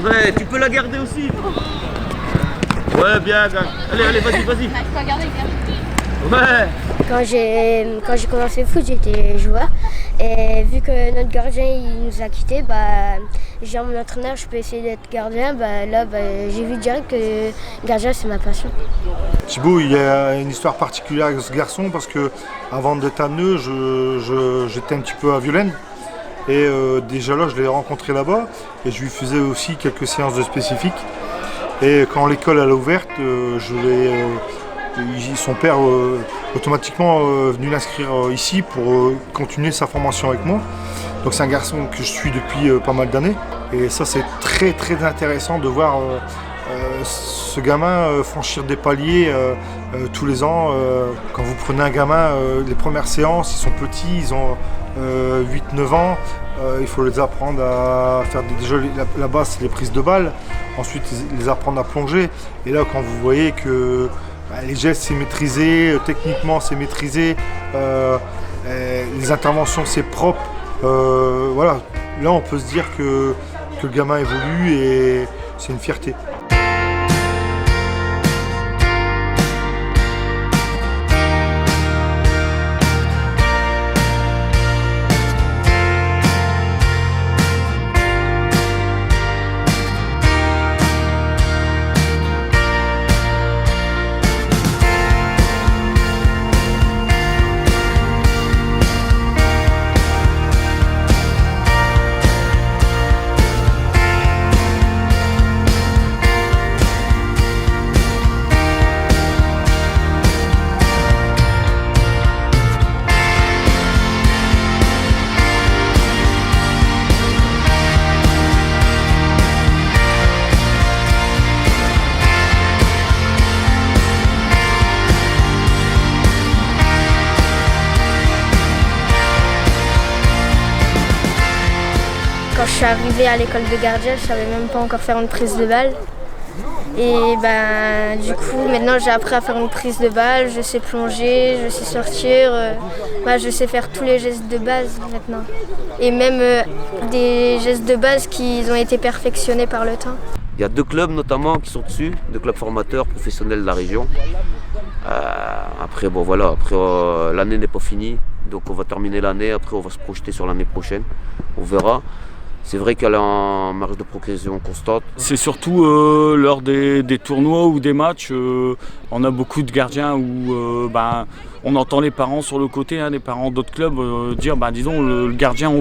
Ouais, tu peux la garder aussi. Ouais, bien, gars. Allez, allez, vas-y, vas-y. Tu peux la garder, Ouais. Quand j'ai commencé le foot, j'étais joueur. Et vu que notre gardien il nous a quittés, bah, j'ai dit à mon entraîneur je peux essayer d'être gardien. Bah, là, j'ai vu direct que gardien c'est ma passion. Thibaut, il y a une histoire particulière avec ce garçon parce que avant d'être à Neu, j'étais un petit peu à Violaine. Et déjà là, je l'ai rencontré là-bas et je lui faisais aussi quelques séances de spécifiques. Et quand l'école elle a ouverte, son père automatiquement venu l'inscrire ici pour continuer sa formation avec moi. Donc c'est un garçon que je suis depuis pas mal d'années. Et ça c'est très très intéressant de voir ce gamin franchir des paliers tous les ans. Quand vous prenez un gamin, les premières séances, ils sont petits, ils ont 8-9 ans. Il faut les apprendre à faire déjà la base, c'est les prises de balles. Ensuite, les apprendre à plonger. Et là, quand vous voyez que les gestes, c'est maîtrisé, techniquement, c'est maîtrisé, les interventions, c'est propre. Voilà, là, on peut se dire que le gamin évolue et c'est une fierté. Quand je suis arrivée à l'école de gardien, je savais même pas encore faire une prise de balle. Et du coup, maintenant j'ai appris à faire une prise de balle, je sais plonger, je sais sortir, je sais faire tous les gestes de base maintenant. Et même des gestes de base qui ont été perfectionnés par le temps. Il y a 2 clubs notamment qui sont dessus, 2 clubs formateurs professionnels de la région. Après, l'année n'est pas finie, donc on va terminer l'année, après on va se projeter sur l'année prochaine, on verra. C'est vrai qu'elle est en marge de progression constante. C'est surtout lors des tournois ou des matchs, on a beaucoup de gardiens où on entend les parents sur le côté, les parents d'autres clubs dire disons le gardien, on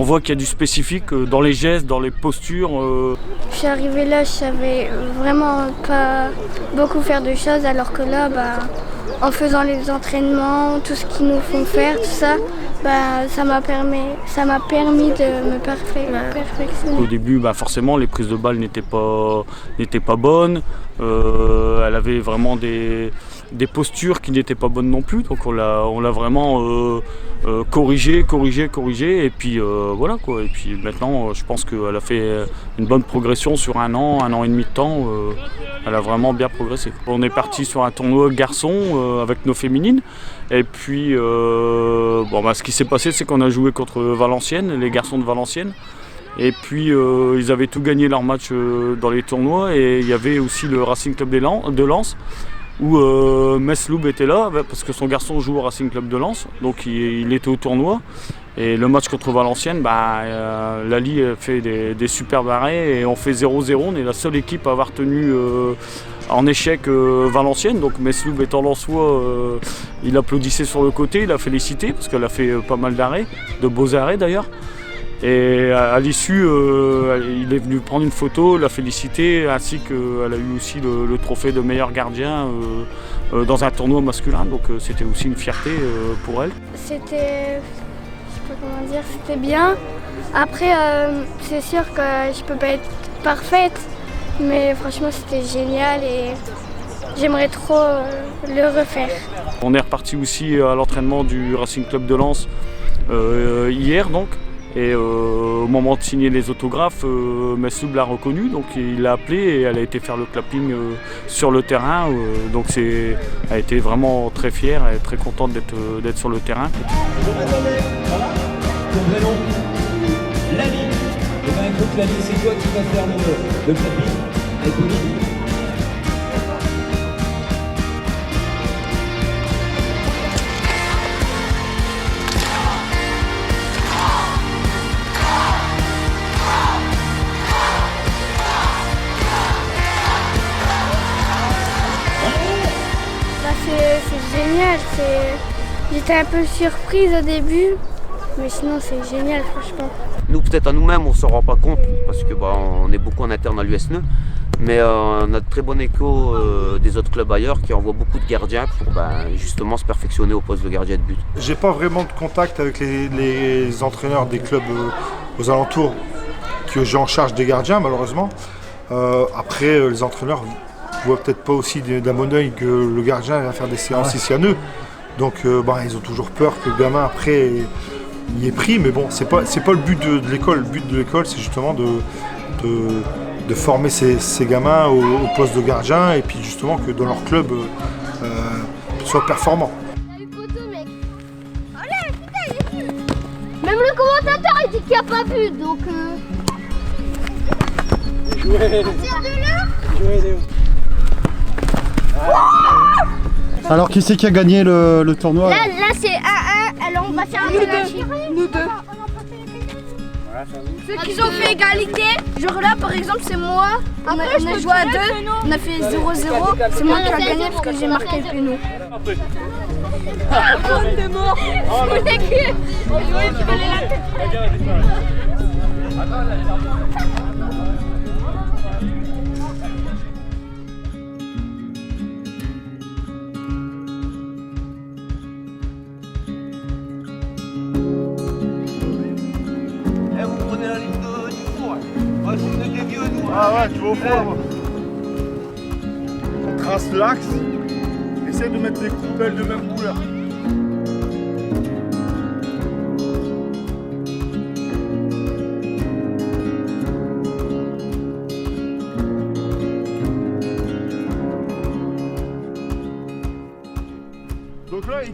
voit qu'il y a du spécifique dans les gestes, dans les postures. Je suis arrivée là, je savais vraiment pas beaucoup faire de choses, alors que là, en faisant les entraînements, tout ce qu'ils nous font faire, tout ça, ça m'a permis de me perfectionner. Au début, forcément, les prises de balles n'étaient pas bonnes. Elle avait vraiment des postures qui n'étaient pas bonnes non plus. Donc on l'a vraiment corrigé. Et puis voilà quoi. Et puis maintenant, je pense qu'elle a fait une bonne progression sur 1 an et demi de temps. Elle a vraiment bien progressé. On est parti sur un tournoi garçon avec nos féminines. Et puis, ce qui s'est passé, c'est qu'on a joué contre Valenciennes, les garçons de Valenciennes. Et puis, ils avaient tout gagné leur match dans les tournois. Et il y avait aussi le Racing Club de Lens, où Mesloub était là, parce que son garçon joue au Racing Club de Lens. Donc, il était au tournoi. Et le match contre Valenciennes, Lali fait des superbes arrêts et on fait 0-0. On est la seule équipe à avoir tenu en échec Valenciennes. Donc Mesloub étant lensois, il applaudissait sur le côté, il a félicité parce qu'elle a fait pas mal d'arrêts, de beaux arrêts d'ailleurs. Et à l'issue, il est venu prendre une photo, l'a félicité, ainsi qu'elle a eu aussi le trophée de meilleur gardien dans un tournoi masculin. Donc c'était aussi une fierté pour elle. C'était bien. Après, c'est sûr que je peux pas être parfaite, mais franchement c'était génial et j'aimerais trop le refaire. On est reparti aussi à l'entraînement du Racing Club de Lens hier donc. Et au moment de signer les autographes, Mesloub l'a reconnu, donc il l'a appelé et elle a été faire le clapping sur le terrain. Donc elle a été vraiment très fière et très contente d'être sur le terrain. Ton prénom, Lali. Et écoute Lali, c'est toi qui vas faire le clapping avec Pauline. C'est génial, j'étais un peu surprise au début, mais sinon c'est génial franchement. Nous peut-être à nous-mêmes on ne s'en rend pas compte parce que on est beaucoup en interne à l'USNE, mais on a de très bon écho des autres clubs ailleurs qui envoient beaucoup de gardiens pour justement se perfectionner au poste de gardien de but. J'ai pas vraiment de contact avec les entraîneurs des clubs aux alentours que j'ai en charge des gardiens malheureusement. Après les entraîneurs voient peut-être pas aussi d'un bon oeil que le gardien va faire des séances ici à Neux. Donc ils ont toujours peur que le gamin après y ait pris, mais bon, c'est pas le but de l'école. Le but de l'école, c'est justement de former ces gamins au poste de gardien et puis justement que dans leur club soient performants. Même le commentateur il dit qu'il n'y a pas vu, donc Jouez. Jouez, Léo. Alors qui c'est qui a gagné le tournoi? Là c'est 1-1, alors on va faire un penalty. Nous deux. Ceux qui ont fait égalité, genre là par exemple c'est moi, on a joué à 2, on a fait 0-0, c'est moi qui ai gagné parce que j'ai marqué le péno. T'es mort. Vous prenez la ligne du four. Moi, je suis des vieux, nous. Ah ouais, tu vas au four. On trace l'axe. Essaye de mettre les coupelles de même couleur.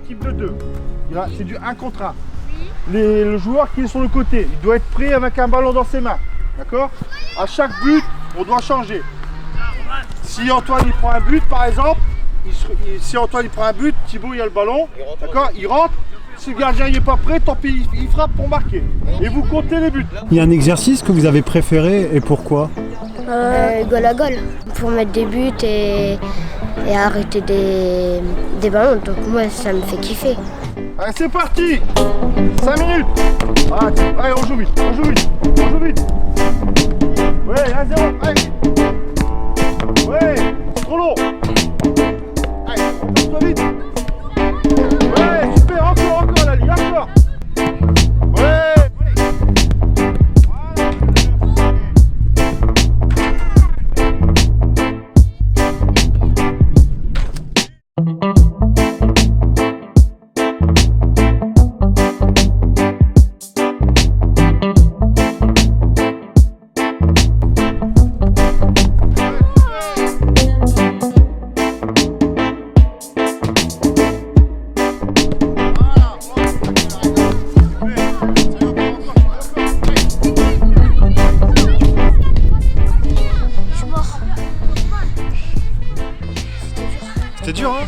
équipe de 2. C'est du 1 contre 1. Le joueur qui est sur le côté, il doit être prêt avec un ballon dans ses mains. D'accord? À chaque but, on doit changer. Si Antoine il prend un but par exemple, si Antoine il prend un but, Thibaut il a le ballon, d'accord? Il rentre. Si le gardien n'est pas prêt, tant pis, il frappe pour marquer. Et vous comptez les buts. Il y a un exercice que vous avez préféré et pourquoi? Goal à goal, pour mettre des buts et arrêter des ballons. Donc moi ça me fait kiffer. Allez c'est parti. 5 minutes. Allez on joue vite, on joue vite, on joue vite. Ouais 1-0, allez. Ouais, trop long. Allez, on passe vite. Ouais, super, encore la ligne, encore. Ouais. C'est dur, hein?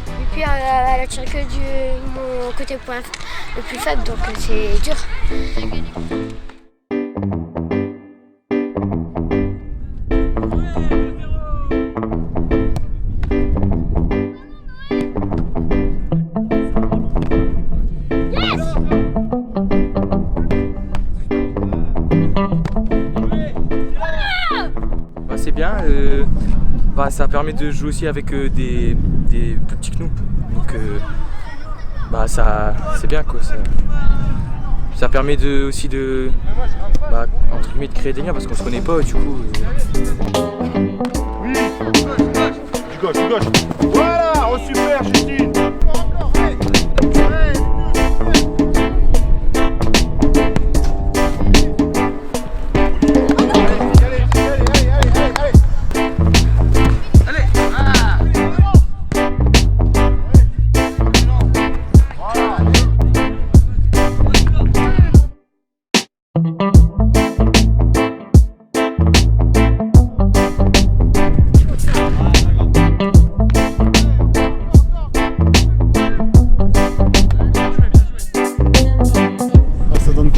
Et puis elle a tiré que mon côté point le plus faible, donc c'est dur. C'est bien, ça permet de jouer aussi avec des plus petits que nous, donc c'est bien quoi. Ça permet aussi de entre guillemets de créer des liens parce qu'on se connaît pas du coup. Oui, du gauche. Voilà, oh super Justine.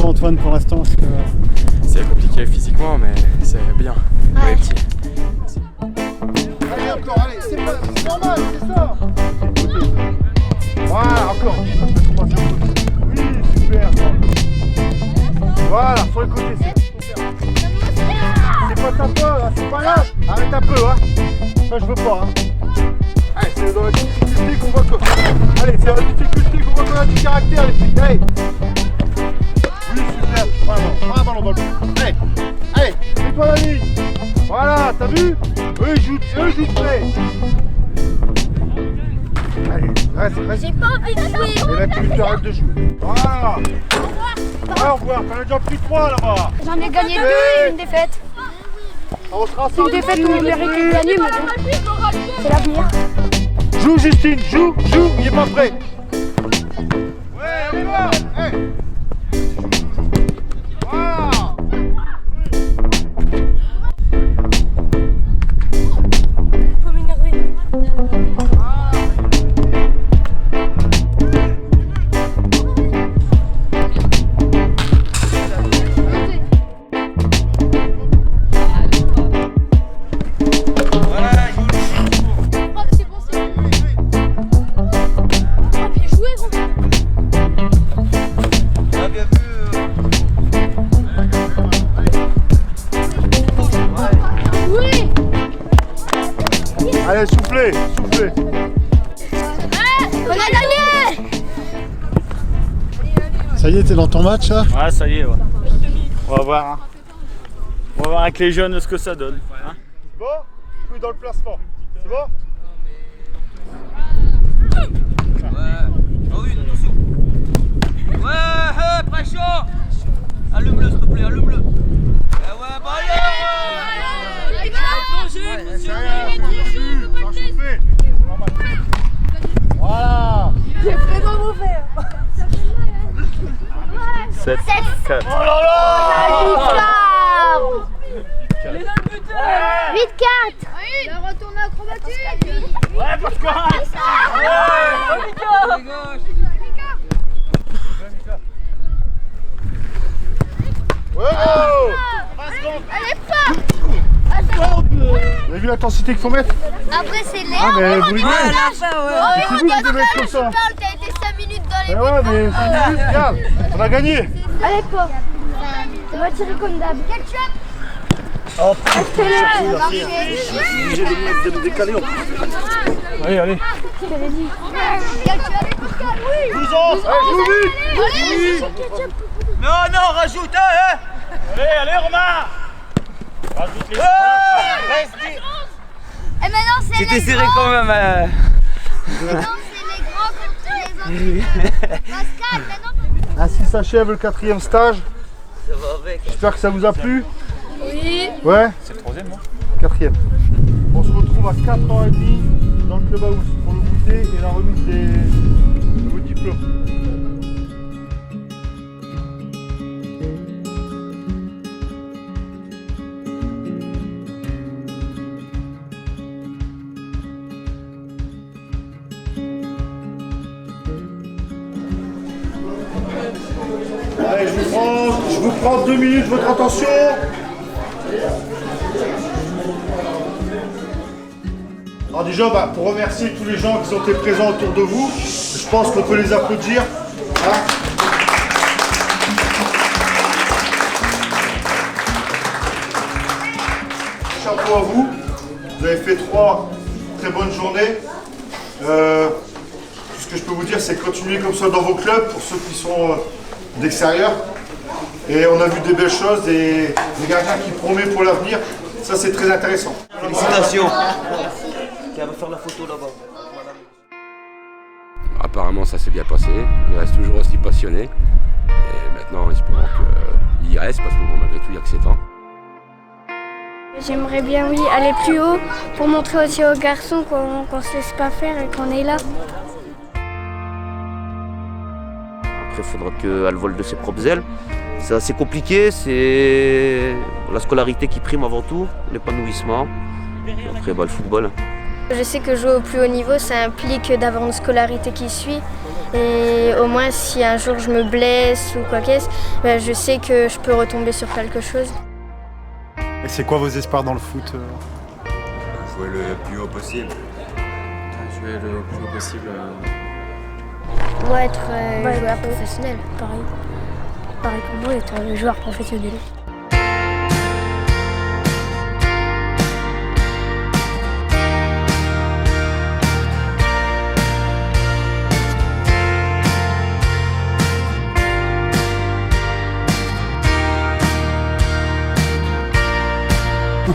Antoine pour l'instant? C'est compliqué physiquement mais c'est bien pour les petits. Allez encore, allez, c'est normal, c'est ça. Voilà, encore. Oui, super. Voilà, sur le côté, c'est pas ta peur, hein, c'est pas là. Arrête un peu, hein. Ça je veux pas, hein. Allez, c'est dans la difficulté qu'on voit que... Allez, c'est dans la difficulté qu'on voit qu'on a du caractère, les filles. Allez. Oui, super. Prends un ballon dans le but. Allez, mets-toi la ligne. Voilà, t'as vu? Eux jouent près. Allez, reste. J'ai pas envie de jouer. Et là, tu arrêtes de jouer. Voilà. Au revoir, t'en as déjà pris 3 là-bas. J'en ai gagné 2 et une défaite. On se rassemble. Une défaite où on mérite de gagner, mais bon, c'est l'avenir. Joue Justine, joue, il est pas prêt. Ouais, encore. Hey. Voilà. Faut m'énerver. Allez, soufflez. On a gagné. Ça y est, t'es dans ton match là? Ouais, ça y est, ouais. On va voir. Hein. On va voir avec les jeunes ce que ça donne. Hein. Bon, je suis dans le placement. C'est bon? Ouais, pression. Allume-le s'il te plaît, allume-le. Ouais, bah allez. C'est rien, mauvais. 7, 4. Oh là là! Il est dans le buteur. 8-4. La retourne acrobatique. Ouais, Pascal! Elle est pas. Vous avez vu l'intensité qu'il faut mettre? Après c'est Léa. Ah, mais vous rigolez. C'est vous qui devez être comme ça. T'as été 5 minutes dans les Eh ouais, mais 5 minutes, regarde, on a gagné. Allez, pas. On va tirer comme d'hab. Ketchup. Oh, Obligé de me décaler. Allez, allez. 12 ans, joue vite. Non, non, rajoute, hein. Allez, allez, Romain! Rajoute les. Et maintenant c'est C'était les serré grands. quand même. Maintenant c'est les grands contre les autres. Pascal, maintenant. Ainsi s'achève le 4e stage. J'espère que ça vous a plu. Oui. Ouais. C'est le 3e, non? 4e. On se retrouve à 4h30 dans le clubhouse pour le goûter et la remise de vos diplômes. Allez, je vous prends 2 minutes de votre attention. Alors déjà, pour remercier tous les gens qui ont été présents autour de vous, je pense qu'on peut les applaudir. Hein. Chapeau à vous. Vous avez fait 3 très bonnes journées. Tout ce que je peux vous dire, c'est continuer comme ça dans vos clubs pour ceux qui sont d'extérieur. Et on a vu des belles choses, des gardiens qui promettent pour l'avenir. Ça, c'est très intéressant. Félicitations. Qui va faire la photo là-bas. Apparemment, ça s'est bien passé. Il reste toujours aussi passionné. Et maintenant, espérons qu'il y reste parce que bon, malgré tout, il n'y a que 7 ans. J'aimerais bien, oui, aller plus haut pour montrer aussi aux garçons qu'on ne se laisse pas faire et qu'on est là. Après, il faudra qu'elle vole de ses propres ailes. C'est assez compliqué, c'est la scolarité qui prime avant tout, l'épanouissement. Et après, le football. Je sais que jouer au plus haut niveau, ça implique d'avoir une scolarité qui suit. Et au moins, si un jour je me blesse ou quoi qu'est-ce, je sais que je peux retomber sur quelque chose. Et c'est quoi vos espoirs dans le foot? Jouer le plus haut possible. Jouer le plus haut possible. Moi, être joueur professionnel. Pareil. Pareil pour moi, être joueur professionnel.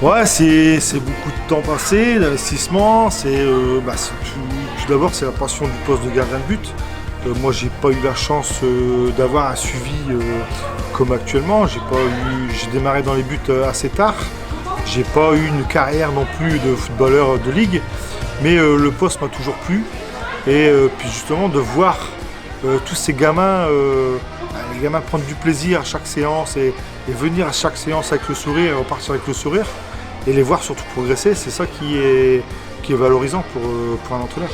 Ouais, c'est beaucoup de temps passé, d'investissement. Tout d'abord, c'est la passion du poste de gardien de but. Moi, j'ai pas eu la chance d'avoir un suivi comme actuellement. J'ai démarré dans les buts assez tard. J'ai pas eu une carrière non plus de footballeur de ligue, mais le poste m'a toujours plu. Et puis justement de voir tous ces gamins, les gamins prendre du plaisir à chaque séance et venir à chaque séance avec le sourire et repartir avec le sourire et les voir surtout progresser, c'est ça qui est valorisant pour un entraîneur.